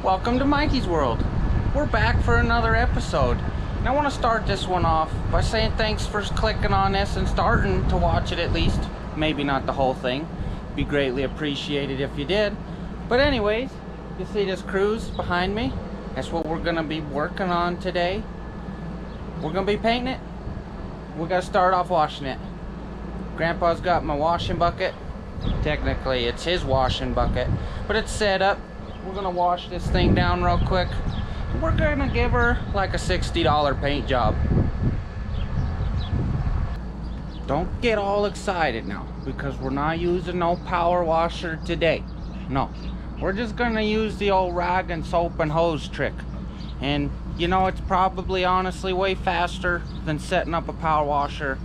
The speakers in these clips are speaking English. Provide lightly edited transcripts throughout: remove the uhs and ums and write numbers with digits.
Welcome to Mikey's World. We're back for another episode. And I want to start this one off by saying thanks for clicking on this and starting to watch it at least. Maybe not the whole thing. Be greatly appreciated if you did. But anyways, you see this Cruze behind me? That's what we're going to be working on today. We're going to be painting it. We're going to start off washing it. Grandpa's got my washing bucket. Technically it's his washing bucket, but it's set up. We're gonna wash this thing down real quick. We're gonna give her like a $60 paint job. Don't get all excited now, because we're not using no power washer today. No, we're just gonna use the old rag and soap and hose trick. And you know, it's probably honestly way faster than setting up a power washer,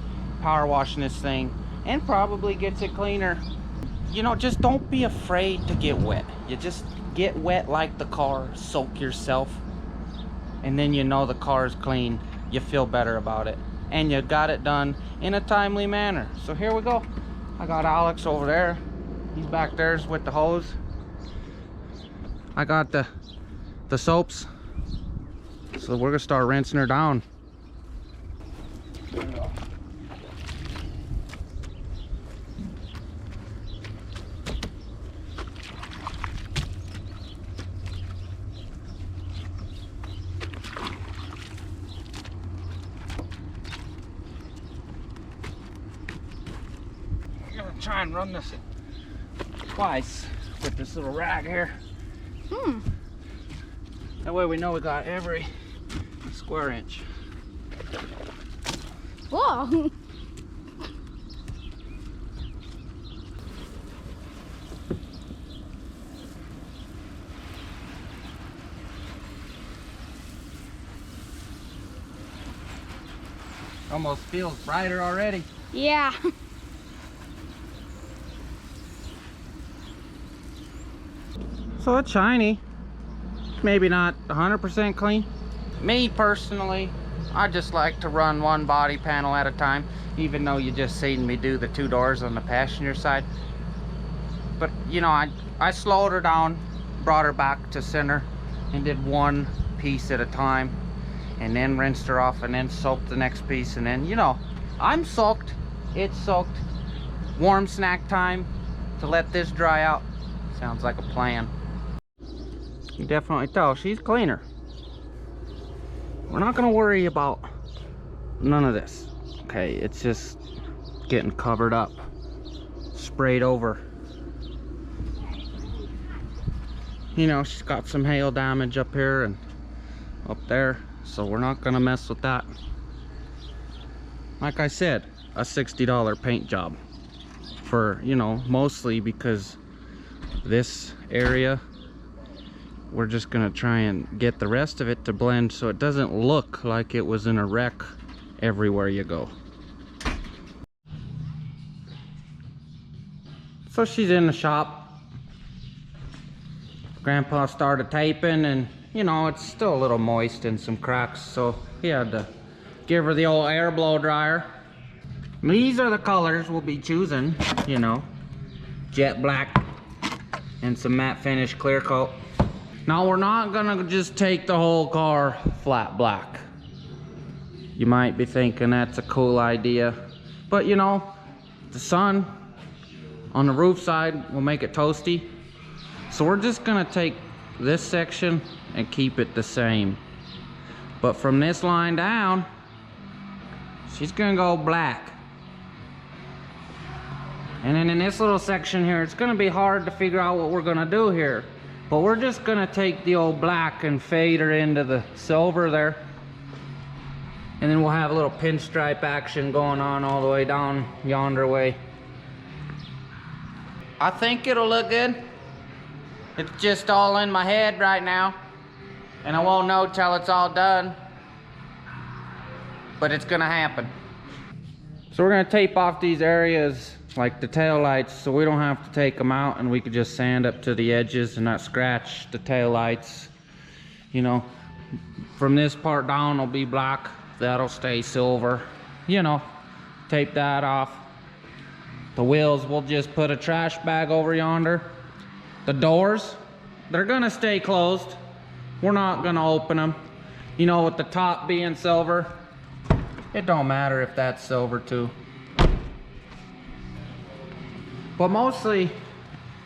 power washing this thing, and probably gets it cleaner. You know, just don't be afraid to get wet. You just get wet like the car, soak yourself, and then you know the car is clean. You feel better about it, and you got it done in a timely manner. So here we go. I got Alex over there. He's back there with the hose. I got the soaps. So we're gonna start rinsing her down. Try and run this twice with this little rag here. That way we know we got every square inch. Whoa. Almost feels brighter already. Yeah. So it's shiny, maybe not 100% clean. Me personally, I just like to run one body panel at a time, even though you just seen me do the two doors on the passenger side. But you know, I slowed her down, brought her back to center, and did one piece at a time, and then rinsed her off, and then soaked the next piece, and then, you know, I'm soaked, it's soaked. Warm snack time to let this dry out. Sounds like a plan. You definitely tell she's cleaner. We're not gonna worry about none of this. Okay, it's just getting covered up, sprayed over. You know, she's got some hail damage up here and up there, so we're not gonna mess with that. Like I said, a $60 paint job for, you know, mostly because this area, we're just gonna try and get the rest of it to blend so it doesn't look like it was in a wreck everywhere you go. So she's in the shop. Grandpa started taping, and you know, it's still a little moist and some cracks, so he had to give her the old air blow dryer. These are the colors we'll be choosing, you know, jet black and some matte finish clear coat. Now we're not gonna just take the whole car flat black. You might be thinking that's a cool idea, but you know, the sun on the roof side will make it toasty. So we're just gonna take this section and keep it the same. But from this line down, she's gonna go black. And then in this little section here, it's gonna be hard to figure out what we're gonna do here. But we're just gonna take the old black and fade her into the silver there. And then we'll have a little pinstripe action going on all the way down yonder way. I think it'll look good. It's just all in my head right now, and I won't know till it's all done. But it's gonna happen. So we're gonna tape off these areas like the tail lights, so we don't have to take them out, and we could just sand up to the edges and not scratch the tail lights. You know, from this part down will be black, that'll stay silver. You know, tape that off. The wheels, we'll just put a trash bag over yonder. The doors, they're gonna stay closed. we're not gonna open them. You know, with the top being silver, it don't matter if that's silver too. But mostly,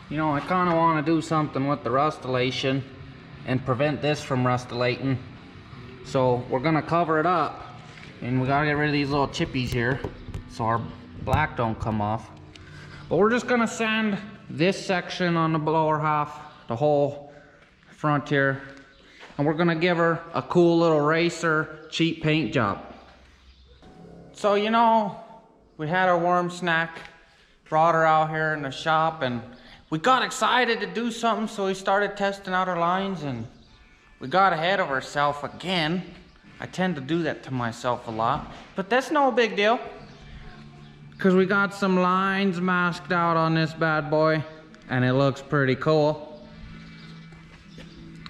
you know, I kind of want to do something with the rustylation and prevent this from rustylating. So we're gonna cover it up, and we gotta get rid of these little chippies here so our black don't come off. But we're just gonna sand this section on the lower half, the whole front here, and we're gonna give her a cool little racer cheap paint job. So, you know, we had our warm snack, brought her out here in the shop, and we got excited to do something, so we started testing out our lines, and we got ahead of ourselves again. I tend to do that to myself a lot, but that's no big deal, because we got some lines masked out on this bad boy, and it looks pretty cool.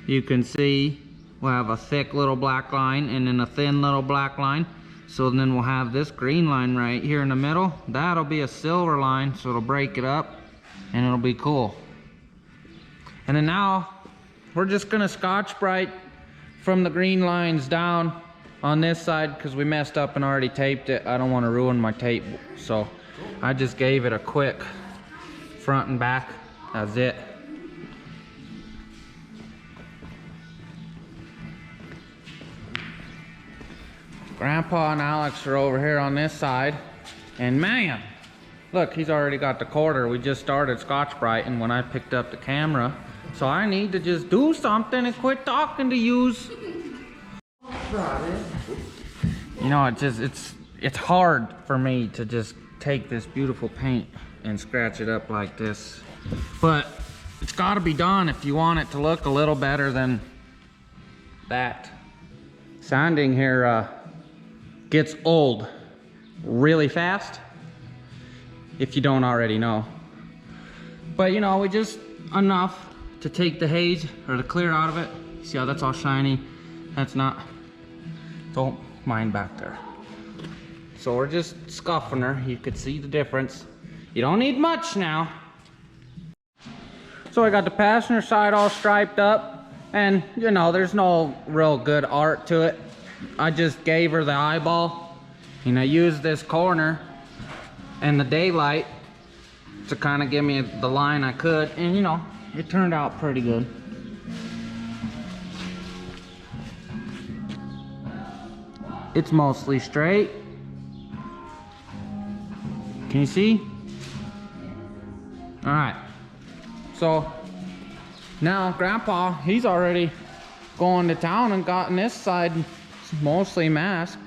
You can see we'll have a thick little black line and then a thin little black line. So then we'll have this green line right here in the middle. That'll be a silver line, so it'll break it up and it'll be cool. And then now we're just gonna Scotch-Brite from the green lines down on this side, because we messed up and already taped it. I don't want to ruin my tape, so I just gave it a quick front and back. That's it. Grandpa and Alex are over here on this side, and man, look, he's already got the quarter. We just started Scotch-Brighting when I picked up the camera, so I need to just do something and quit talking to yous. You know, it's hard for me to just take this beautiful paint and scratch it up like this, but it's got to be done if you want it to look a little better than that. Sanding here gets old really fast, if you don't already know. But you know, we just enough to take the haze or the clear out of it. See how that's all shiny? That's not, don't mind back there. So we're just scuffing her. You could see the difference. You don't need much now. So I got the passenger side all striped up, and you know, there's no real good art to it. I just gave her the eyeball, and I used this corner and the daylight to kind of give me the line I could, and you know, it turned out pretty good. It's mostly straight. Can you see? All right, so now Grandpa, he's already going to town and gotten this side mostly masked.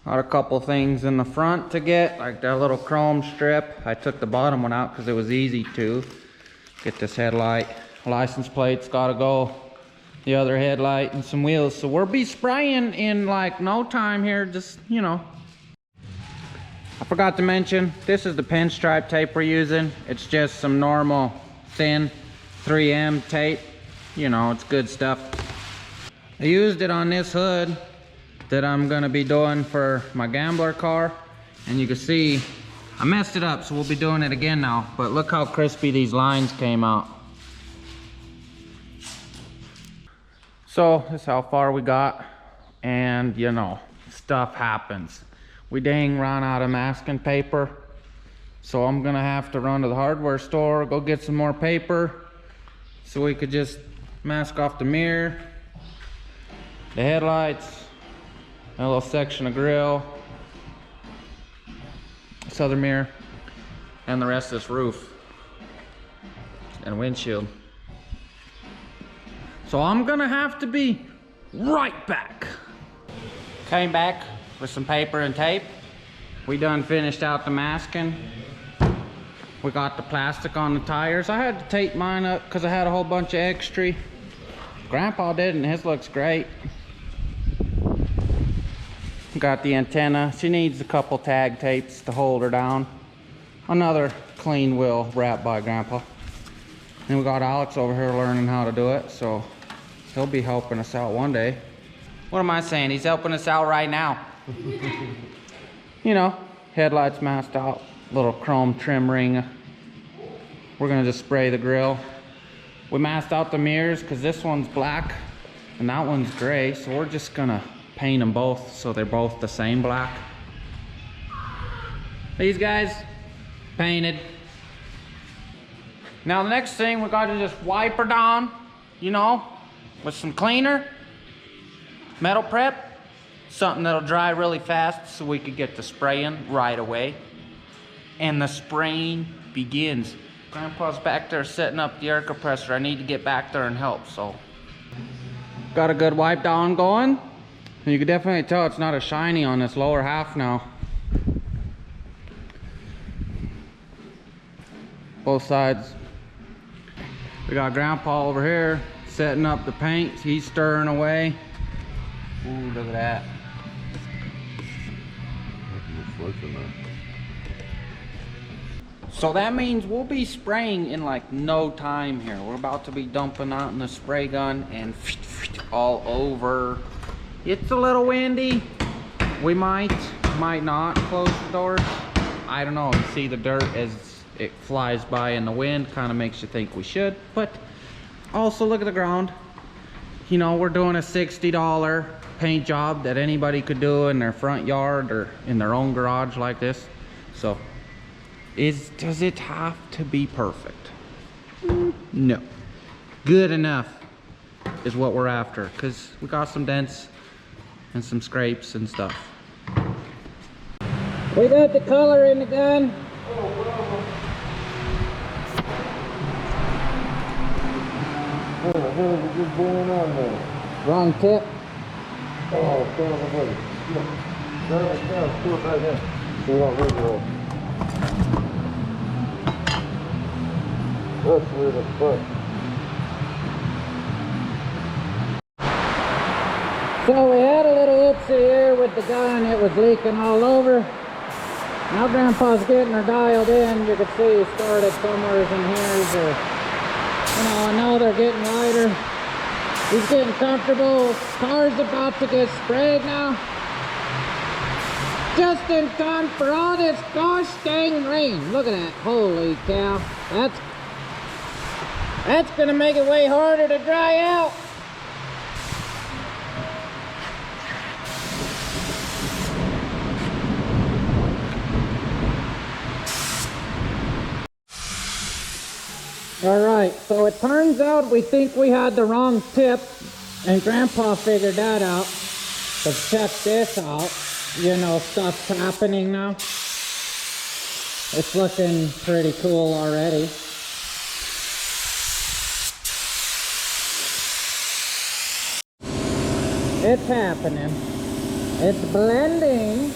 Got a couple things in the front to get, like that little chrome strip. I took the bottom one out because it was easy to get this headlight. License plate's gotta go, the other headlight, and some wheels. So we'll be spraying in like no time here, just, you know. I forgot to mention, this is the pinstripe tape we're using. It's just some normal thin 3M tape. You know, it's good stuff. I used it on this hood that I'm gonna be doing for my Gambler car, and you can see I messed it up, so we'll be doing it again now. But look how crispy these lines came out. So this is how far we got, and you know, stuff happens. We dang ran out of masking paper, so I'm gonna have to run to the hardware store, go get some more paper so we could just mask off the mirror, the headlights, a little section of grill, this other mirror, and the rest of this roof and windshield. So I'm gonna have to be right back. Came back with some paper and tape. We done finished out the masking. We got the plastic on the tires. I had to tape mine up because I had a whole bunch of extra. Grandpa did, and his looks great. Got the antenna. She needs a couple tag tapes to hold her down. Another clean wheel wrapped by Grandpa. And we got Alex over here learning how to do it, so he'll be helping us out one day. What am I saying? He's helping us out right now. You know, headlights masked out, little chrome trim ring. We're gonna just spray the grill We masked out the mirrors because this one's black and that one's gray, so we're just gonna paint them both so they're both the same black. These guys painted. Now the next thing, we gotta just wipe her down, you know, with some cleaner, metal prep, something that'll dry really fast so we could get the spraying right away. And the spraying begins. Grandpa's back there setting up the air compressor. I need to get back there and help, so. Got a good wipe down going. And you can definitely tell it's not as shiny on this lower half now. Both sides. We got Grandpa over here setting up the paint. He's stirring away. Ooh, look at that. So that means we'll be spraying in like no time here. We're about to be dumping out in the spray gun and all over. It's a little windy. We might not close the doors. I don't know. You see the dirt as it flies by in the wind, kind of makes you think we should. But also look at the ground. You know, we're doing a $60 paint job that anybody could do in their front yard or in their own garage like this. So does it have to be perfect? No. Good enough is what we're after, because we got some dents and some scrapes and stuff. We got the color in the gun. What the hell is just going on there? Wrong tip. Oh, son of a bitch. Now, pull it back in. See what we're doing. That's weird as fuck. So we had a little oopsie here with the gun. It was leaking all over. Now Grandpa's getting her dialed in. You can see he started somewhere in here. You know, I know they're getting lighter. He's getting comfortable. Car's about to get sprayed now. Just in time for all this gosh dang rain. Look at that. Holy cow. That's gonna make it way harder to dry out. Alright, so it turns out we think we had the wrong tip, and Grandpa figured that out. So check this out. You know, stuff's happening now. It's looking pretty cool already. It's happening. It's blending.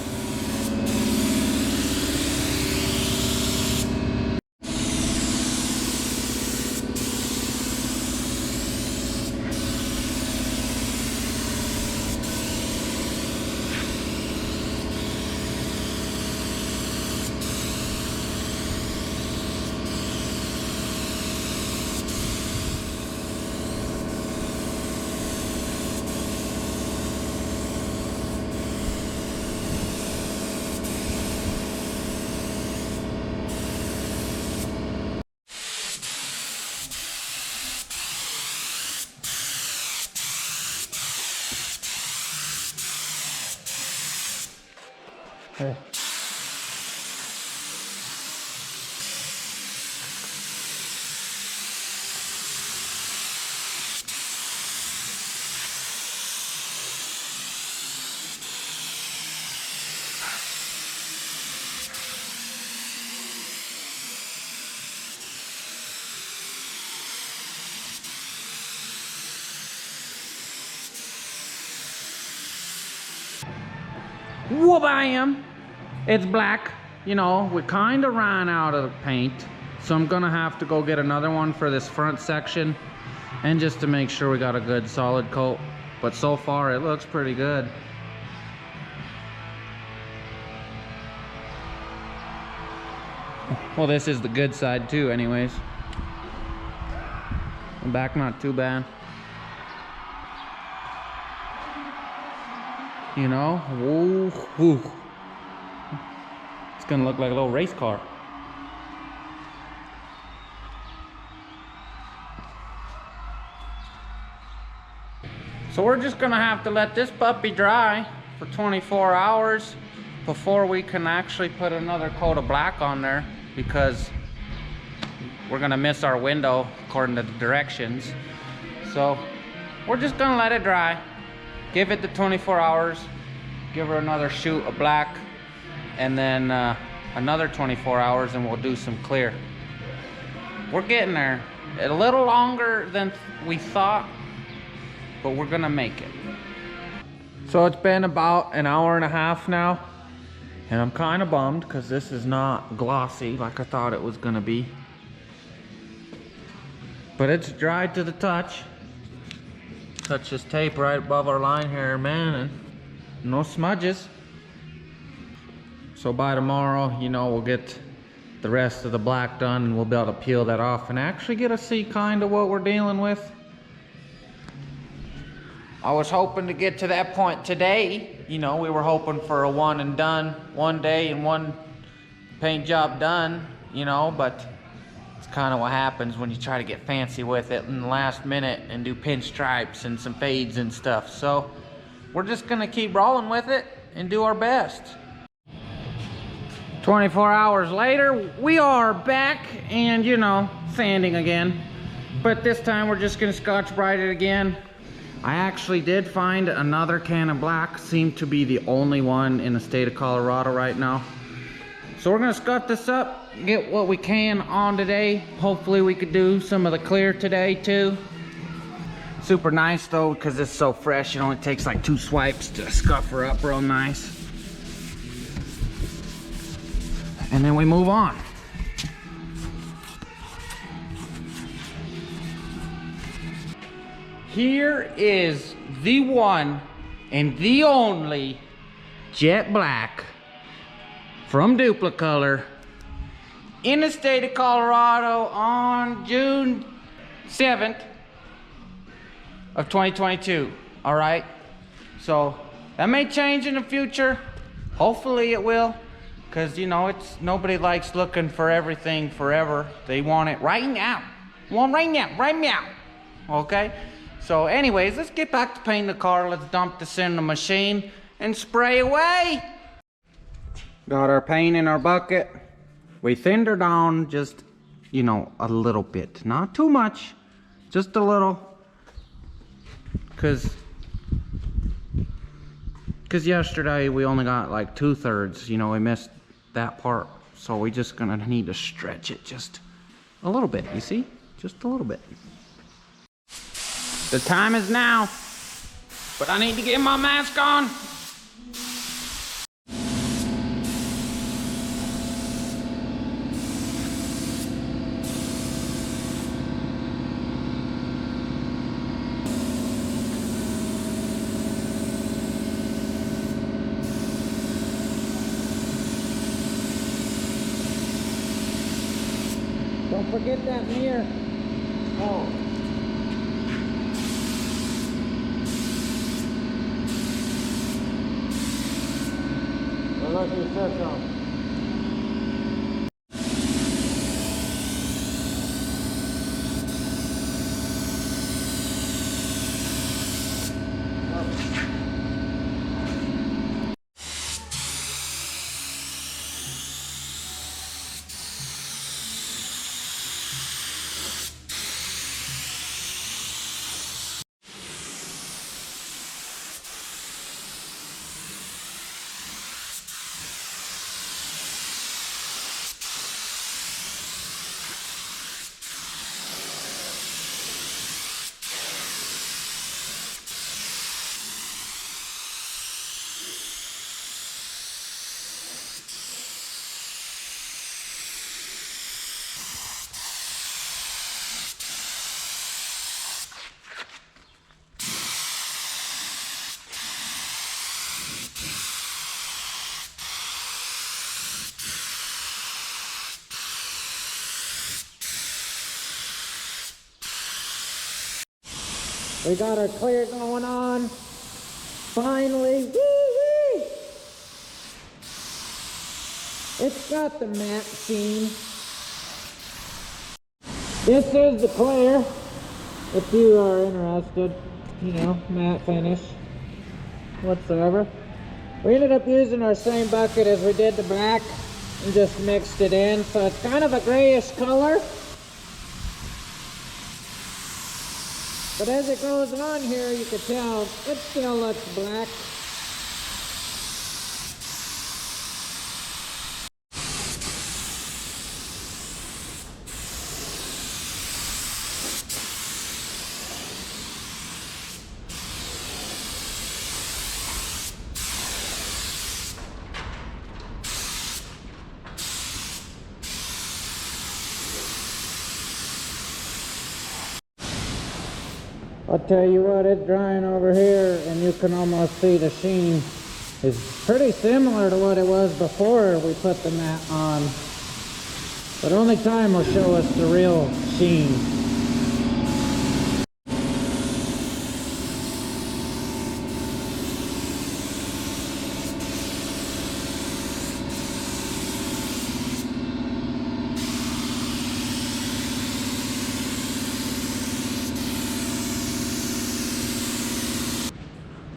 Hey. Wha-bam! It's black. You know, we kind of ran out of paint, so I'm gonna have to go get another one for this front section, and just to make sure we got a good solid coat. But so far it looks pretty good. Well, this is the good side too anyways. The back not too bad. You know, whoa. It's gonna look like a little race car. So we're just gonna have to let this puppy dry for 24 hours before we can actually put another coat of black on there, because we're gonna miss our window according to the directions. So we're just gonna let it dry, give it the 24 hours, give her another shoot of black, and then another 24 hours and we'll do some clear. We're getting there. A little longer than we thought, but we're gonna make it. So it's been about an hour and a half now, and I'm kind of bummed because this is not glossy like I thought it was gonna be. But it's dried to the touch. Touch this tape right above our line here, man, and no smudges. So by tomorrow, you know, we'll get the rest of the black done and we'll be able to peel that off and actually get to see kind of what we're dealing with. I was hoping to get to that point today. You know, we were hoping for a one and done, one day and one paint job done, you know, but it's kind of what happens when you try to get fancy with it in the last minute and do pinstripes and some fades and stuff. So we're just gonna keep rolling with it and do our best. 24 hours later, we are back and, you know, sanding again. But this time we're just gonna Scotch-Brite it again. I actually did find another can of black. Seemed to be the only one in the state of Colorado right now. So we're gonna scut this up, get what we can on today. Hopefully we could do some of the clear today too. Super nice though, because it's so fresh. It only takes like 2 swipes to scuff her up real nice. And then we move on. Here is the one and the only jet black from Duplicolor in the state of Colorado on June 7th of 2022. All right, so that may change in the future. Hopefully it will. Because, you know, it's nobody likes looking for everything forever. They want it right now. Want right now, right now. Okay? So anyways, let's get back to painting the car. Let's dump this in the machine and spray away. Got our paint in our bucket. We thinned her down just, you know, a little bit. Not too much. Just a little. Because yesterday we only got like 2/3. You know, we missed that part, so we're just gonna need to stretch it just a little bit, you see, just a little bit. The time is now, but I need to get my mask on. Don't forget that mirror. Oh. I'll let you set some. We got our clear going on. Finally. Woo-wee! It's got the matte sheen. This is the clear, if you are interested. you know, matte finish whatsoever. We ended up using our same bucket as we did the black and just mixed it in, so it's kind of a grayish color. But as it goes on here, you can tell it still looks black. I'll tell you what, it's drying over here and you can almost see the sheen is pretty similar to what it was before we put the mat on. But only time will show us the real sheen.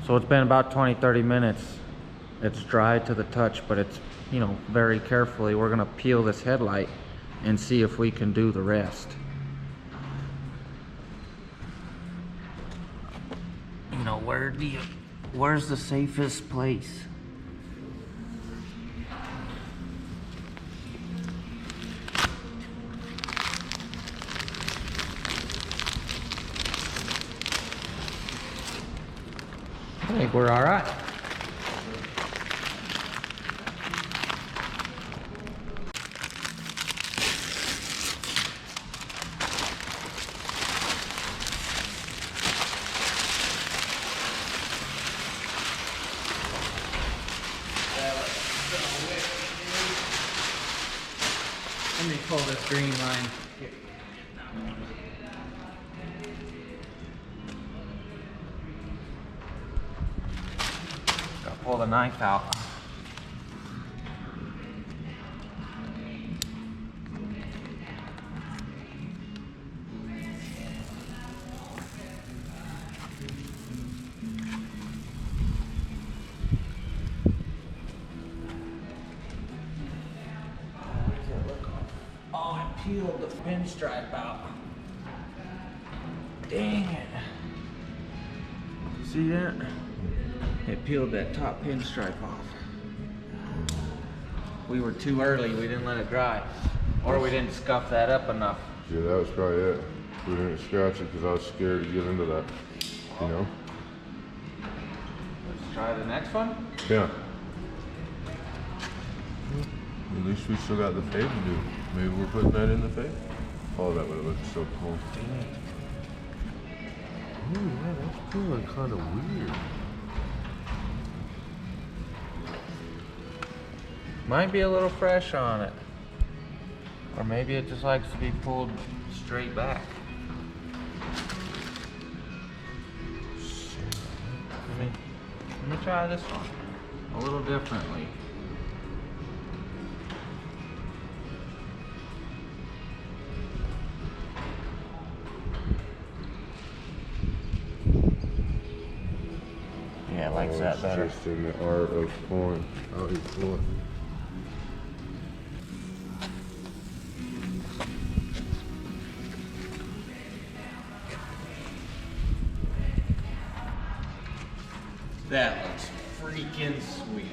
So it's been about 20-30 minutes. It's dry to the touch, but it's, you know, very carefully. We're gonna peel this headlight and see if we can do the rest. You know, where's the safest place? I think we're all right. Let me pull this green line. Gotta pull the knife out. Peeled the pinstripe out. Dang it. See that? It peeled that top pinstripe off. We were too early, we didn't let it dry. Or we didn't scuff that up enough. Yeah, that was probably it. We didn't scratch it because I was scared to get into that, you know? Let's try the next one? Yeah. At least we still got the fade to do. Maybe we're putting that in the fade? Oh, that would have looked so cool. Dang it. Oh yeah, that's feeling kind of weird. Might be a little fresh on it. Or maybe it just likes to be pulled straight back. Let me try this one a little differently. Yeah, likes that better. Just in the art of pulling out your foot. That looks freaking sweet.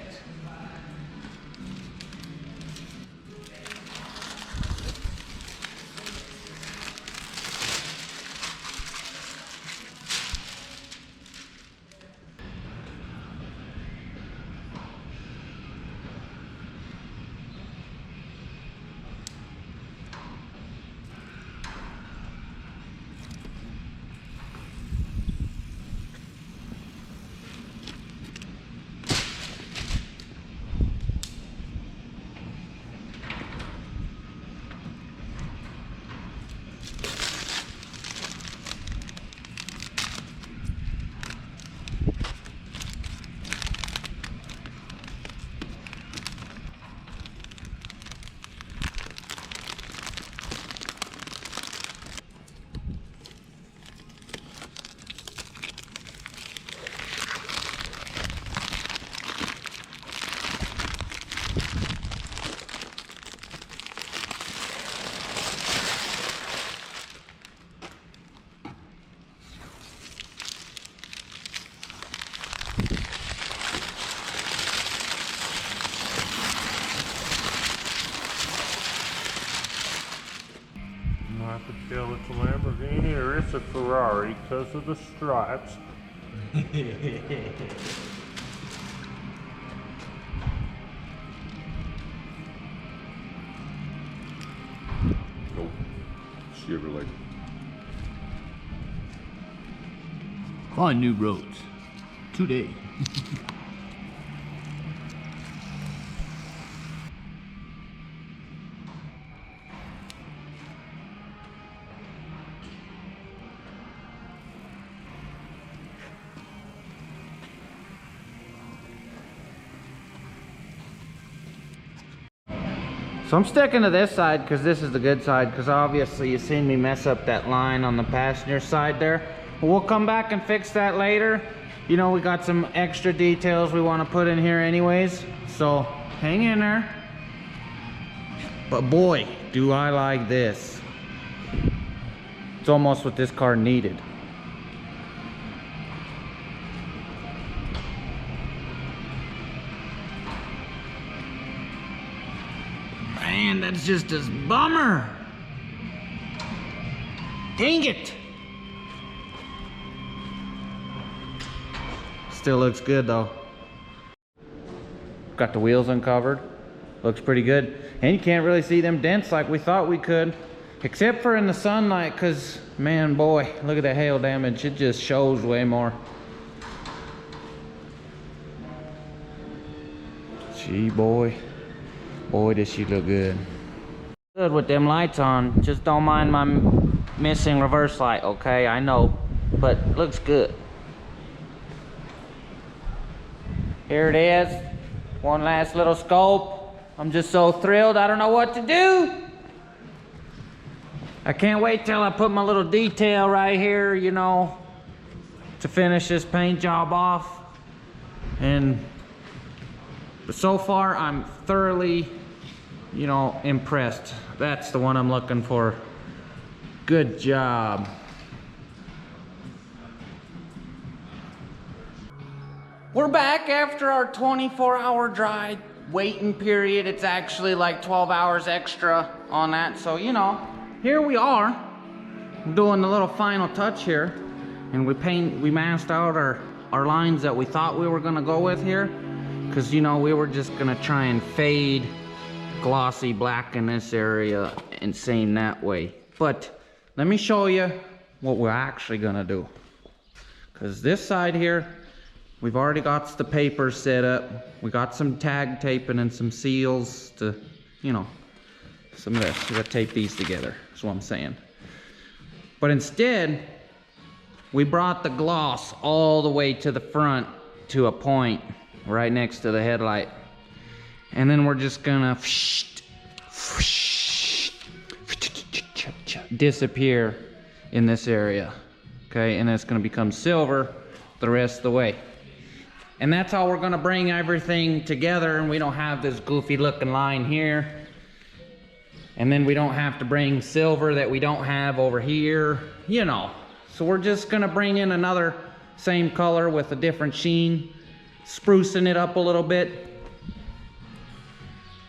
Lamborghini or it's a Ferrari because of the stripes. Nope. Chevrolet. Find new roads today. So I'm sticking to this side because this is the good side, because obviously you've seen me mess up that line on the passenger side there. But we'll come back and fix that later. You know, we got some extra details we want to put in here anyways, so hang in there. But boy, do I like this. It's almost what this car needed. Man, that's just a bummer. Dang it. Still looks good though. Got the wheels uncovered. Looks pretty good. And you can't really see them dents like we thought we could. Except for in the sunlight, because, man, boy, look at the hail damage. It just shows way more. Gee, boy. Boy, does she look good. Good with them lights on. Just don't mind my missing reverse light, okay? I know, but looks good. Here it is. One last little scope. I'm just so thrilled. I don't know what to do. I can't wait till I put my little detail right here, you know, to finish this paint job off. But so far, I'm thoroughly, you know, impressed. That's the one I'm looking for. Good job. We're back after our 24-hour drive waiting period. It's actually like 12 hours extra on that. So, you know, here we are doing the little final touch here. And we masked out our lines that we thought we were gonna go with here. Cause, you know, we were just gonna try and fade glossy black in this area and same that way. But let me show you what we're actually gonna do. Cause this side here, we've already got the papers set up. We got some tag taping and some seals to, you know, some of this. We gotta tape these together, that's what I'm saying. But instead, we brought the gloss all the way to the front to a point right next to the headlight. And then we're just gonna disappear in this area. Okay, and it's gonna become silver the rest of the way. And that's how we're gonna bring everything together, and we don't have this goofy looking line here. And then we don't have to bring silver that we don't have over here, you know. So we're just gonna bring in another same color with a different sheen, sprucing it up a little bit.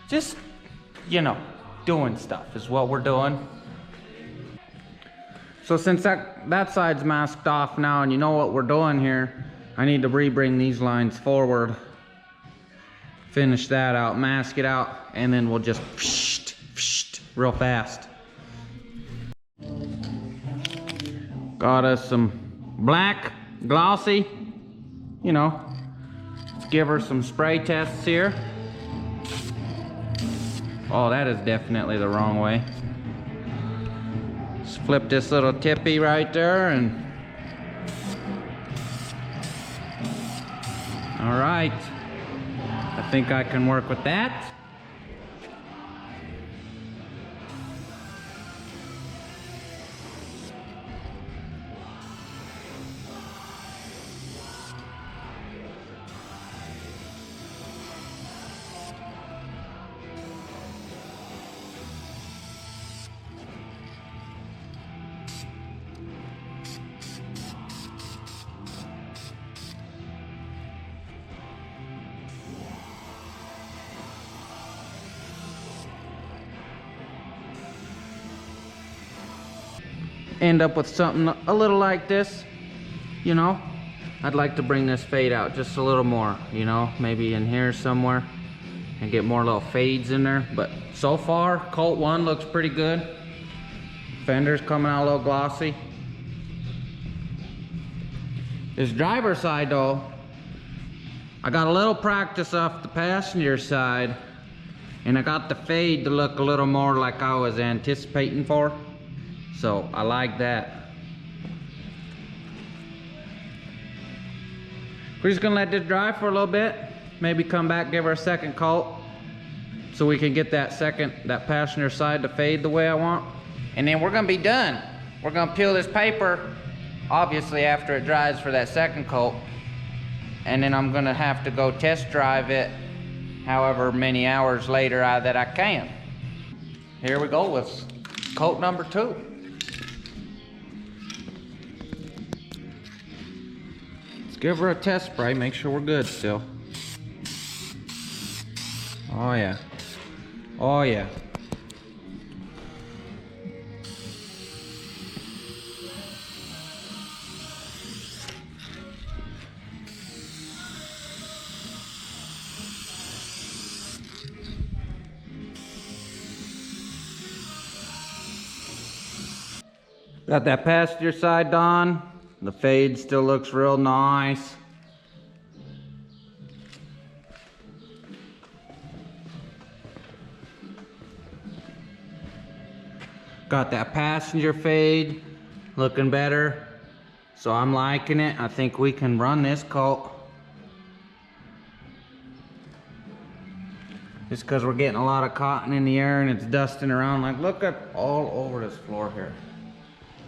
Just, you know, doing stuff is what we're doing. So since that side's masked off now and you know what we're doing here, I need to bring these lines forward, finish that out, mask it out, and then we'll just real fast. Got us some black, glossy, you know. Let's give her some spray tests here. Oh, that is definitely the wrong way. Just flip this little tippy right there and... All right, I think I can work with that. end up with something a little like this, you know. I'd like to bring this fade out just a little more, you know, maybe in here somewhere and get more little fades in there. But so far, Colt 1 looks pretty good. Fender's coming out a little glossy. This driver's side though, I got a little practice off the passenger side, and I got the fade to look a little more like I was anticipating for. So I like that. We're just gonna let this dry for a little bit. Maybe come back, give her a second coat, so we can get that passenger side to fade the way I want. And then we're gonna be done. We're gonna peel this paper, obviously after it dries for that second coat. And then I'm gonna have to go test drive it however many hours later that I can. Here we go with coat number 2. Let's give her a test spray, make sure we're good still. Oh yeah. Oh yeah. Got that passenger side done. The fade still looks real nice. Got that passenger fade looking better. So I'm liking it. I think we can run this coat. Just because we're getting a lot of cotton in the air and it's dusting around. Like, look at all over this floor here.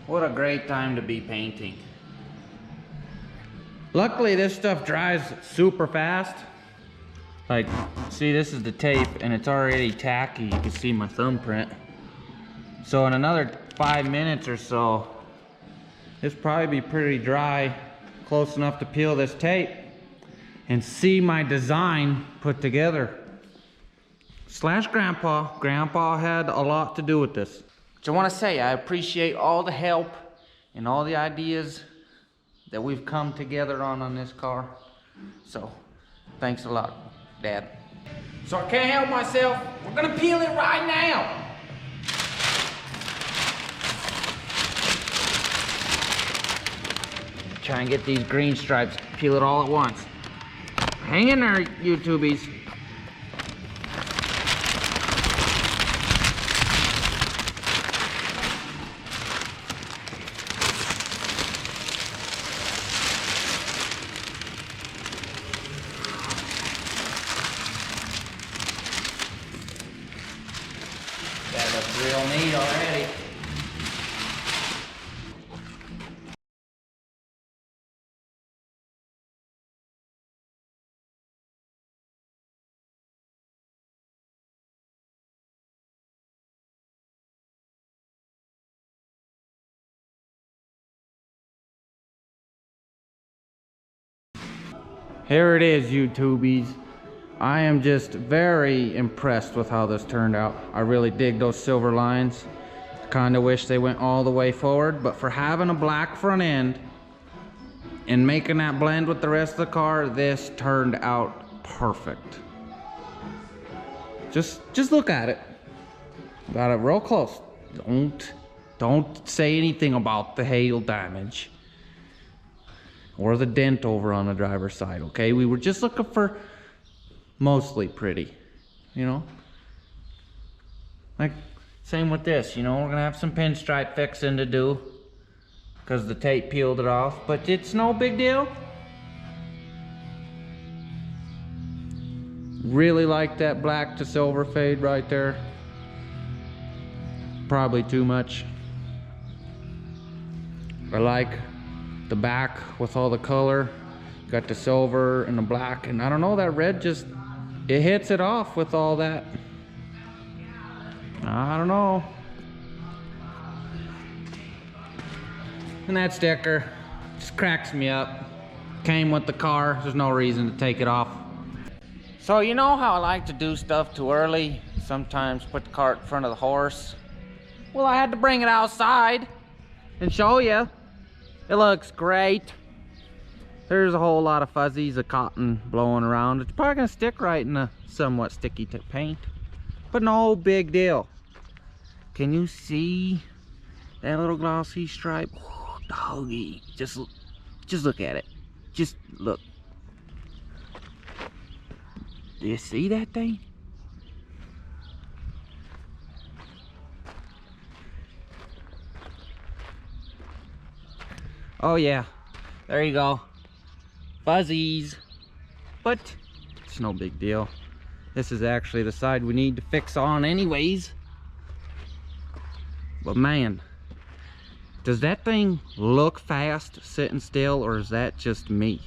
What a great time to be painting. Luckily this stuff dries super fast. Like, see, this is the tape and it's already tacky. You can see my thumbprint. So in another 5 minutes or so, this probably be pretty dry, close enough to peel this tape and see my design put together. Slash Grandpa. Grandpa had a lot to do with this. So I want to say I appreciate all the help and all the ideas that we've come together on this car. So thanks a lot, Dad. So I can't help myself. We're gonna peel it right now. Try and get these green stripes, peel it all at once. Hang in there, YouTubies. That looks real neat already. Here it is, YouTubies. I am just very impressed with how this turned out. I really dig those silver lines. Kinda wish they went all the way forward, but for having a black front end and making that blend with the rest of the car, this turned out perfect. Just look at it. Got it real close. Don't say anything about the hail damage or the dent over on the driver's side, okay? We were just looking for mostly pretty, you know? Like, same with this, you know? We're gonna have some pinstripe fixing to do because the tape peeled it off, but it's no big deal. Really like that black to silver fade right there. Probably too much. I like the back with all the color. Got the silver and the black, and I don't know, that red just, it hits it off with all that. I don't know. And that sticker just cracks me up. Came with the car, there's no reason to take it off. So you know how I like to do stuff too early? Sometimes put the cart in front of the horse. Well, I had to bring it outside. and show you. It looks great. There's a whole lot of fuzzies of cotton blowing around. It's probably gonna stick right in the somewhat sticky paint, but no big deal. Can you see that little glossy stripe? Oh, doggy, just look at it. Just look. Do you see that thing? Oh yeah, there you go. Fuzzies, but it's no big deal. This is actually the side we need to fix on anyways. But man, does that thing look fast sitting still, or is that just me?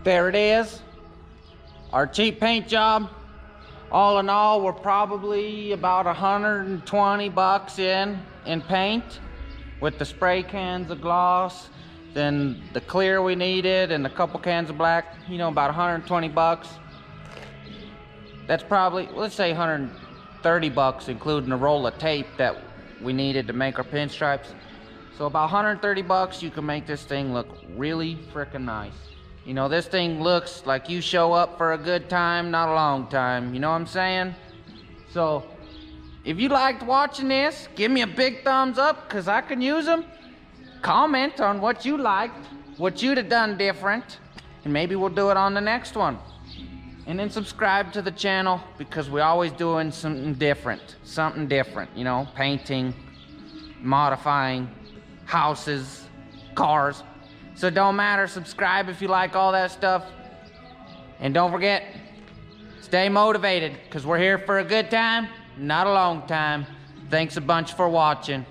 There it is, our cheap paint job. All in all, we're probably about 120 bucks in paint, with the spray cans of gloss, then the clear we needed, and a couple cans of black. You know, about 120 bucks. That's probably, let's say 130 bucks, including the roll of tape that we needed to make our pinstripes. So about 130 bucks, you can make this thing look really freaking nice. You know, this thing looks like you show up for a good time, not a long time. You know what I'm saying? So, if you liked watching this, give me a big thumbs up, because I can use them. Comment on what you liked, what you'd have done different, and maybe we'll do it on the next one. And then subscribe to the channel, because we're always doing something different. Something different, you know, painting, modifying, houses, cars. So don't matter, subscribe if you like all that stuff. And don't forget, stay motivated, because we're here for a good time, not a long time. Thanks a bunch for watching.